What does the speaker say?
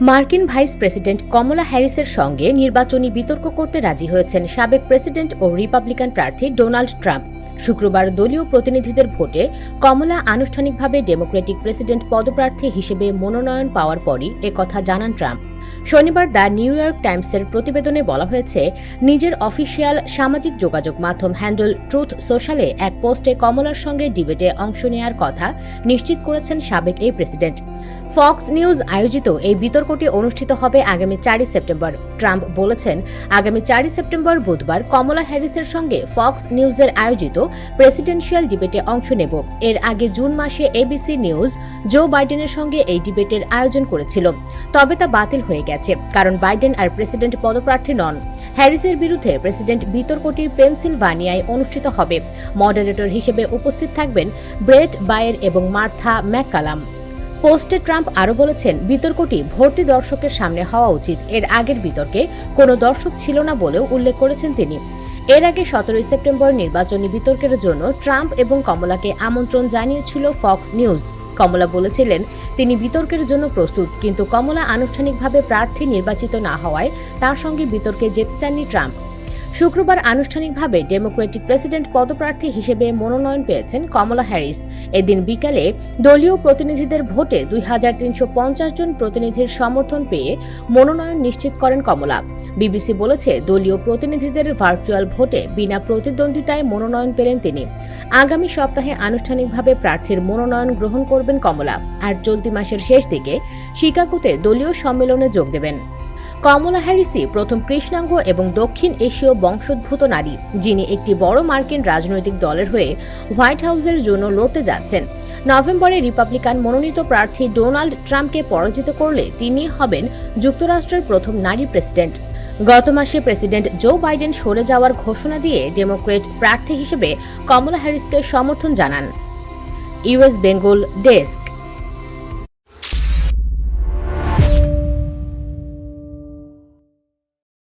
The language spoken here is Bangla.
মার্কিন ভাইস প্রেসিডেন্ট কমলা হ্যারিসের সঙ্গে নির্বাচনী বিতর্ক করতে রাজি হয়েছেন সাবেক প্রেসিডেন্ট ও রিপাবলিকান প্রার্থী ডোনাল্ড ট্রাম্প। শুক্রবার দলীয় প্রতিনিধিদের ভোটে কমলা আনুষ্ঠানিকভাবে ডেমোক্রেটিক প্রেসিডেন্ট পদপ্রার্থী হিসেবে মনোনয়ন পাওয়ার পরই একথা জানান ট্রাম্প। শনিবার দ্য নিউ ইয়র্ক টাইমসের প্রতিবেদনে বলা হয়েছে, নিজের অফিসিয়াল সামাজিক যোগাযোগ মাধ্যম হ্যান্ডেল ট্রুথ সোশ্যালে এক পোস্টে কমলার সঙ্গে ডিবেটে অংশ নেওয়ার কথা নিশ্চিত করেছেন সাবেক এই প্রেসিডেন্ট। ফক্স নিউজ আয়োজিত এই বিতর্কটি অনুষ্ঠিত হবে আগামী 4 সেপ্টেম্বর। ট্রাম্প বলেছেন, আগামী 4 সেপ্টেম্বর বুধবার কমলা হ্যারিসের সঙ্গে ফক্স নিউজের আয়োজিত প্রেসিডেন্সিয়াল ডিবেটে অংশ নেব। এর আগে জুন মাসে এবিসি নিউজ জো বাইডেনের সঙ্গে এই ডিবেটের আয়োজন করেছিল, তবে তা বাতিল হয়ে গেছে কারণ বাইডেন আর প্রেসিডেন্ট পদপ্রার্থী নন। হ্যারিসের বিরুদ্ধে প্রেসিডেন্ট বিতর্কটি পেনসিলভানিয়ায় অনুষ্ঠিত হবে। মডারেটর হিসেবে উপস্থিত থাকবেন ব্রেট বায়ের এবং মার্থা ম্যাককালাম। পোস্টে ট্রাম্প আরও বলেছেন, বিতর্কটি ভর্তি দর্শকের সামনে হওয়া উচিত। এর আগের বিতর্কে কোনো দর্শক ছিল না বলেও উল্লেখ করেছেন তিনি। এর আগে 17 সেপ্টেম্বর নির্বাচনী বিতর্কের জন্য ট্রাম্প এবং কমলাকে আমন্ত্রণ জানিয়েছিল ফক্স নিউজ। কমলা বলেছিলেন তিনি বিতর্কের জন্য প্রস্তুত, কিন্তু কমলা আনুষ্ঠানিকভাবে প্রার্থী নির্বাচিত না হওয়ায় তার সঙ্গে বিতর্কে যেতে চাননি ট্রাম্প। শুক্রবার আনুষ্ঠানিকভাবে ডেমোক্রেটিক প্রেসিডেন্ট পদপ্রার্থী হিসেবে মনোনয়ন পেয়েছেন কমলা হ্যারিস। এদিন বিকালে দলীয় প্রতিনিধিদের ভোটে 2350 জন প্রতিনিধির সমর্থন পেয়ে মনোনয়ন নিশ্চিত করেন কমলা। বিবিসি বলেছে, দলীয় প্রতিনিধিদের ভার্চুয়াল ভোটে বিনা প্রতিদ্বন্দ্বিতায় মনোনয়ন পেলেন তিনি। আগামী সপ্তাহে আনুষ্ঠানিকভাবে প্রার্থীর মনোনয়ন গ্রহণ করবেন কমলা, আর চলতি মাসের শেষ দিকে শিকাগোতে দলীয় সম্মেলনে যোগ দেবেন। কমলা হ্যারিসই প্রথম কৃষ্ণাঙ্গ এবং দক্ষিণ এশীয় বংশোদ্ভূত নারী যিনি একটি বড় মার্কিন রাজনৈতিক দলের হয়ে হোয়াইট হাউসের জন্য লড়তে যাচ্ছেন। নভেম্বরে রিপাবলিকান মনোনীত প্রার্থী ডোনাল্ড ট্রাম্পকে পরাজিত করলে তিনি হবেন যুক্তরাষ্ট্রের প্রথম নারী প্রেসিডেন্ট। গত মাসে প্রেসিডেন্ট জো বাইডেন সরে যাওয়ার ঘোষণা দিয়ে ডেমোক্রেট প্রার্থী হিসেবে কমলা হ্যারিসকে সমর্থন জানান। US Bengal desk.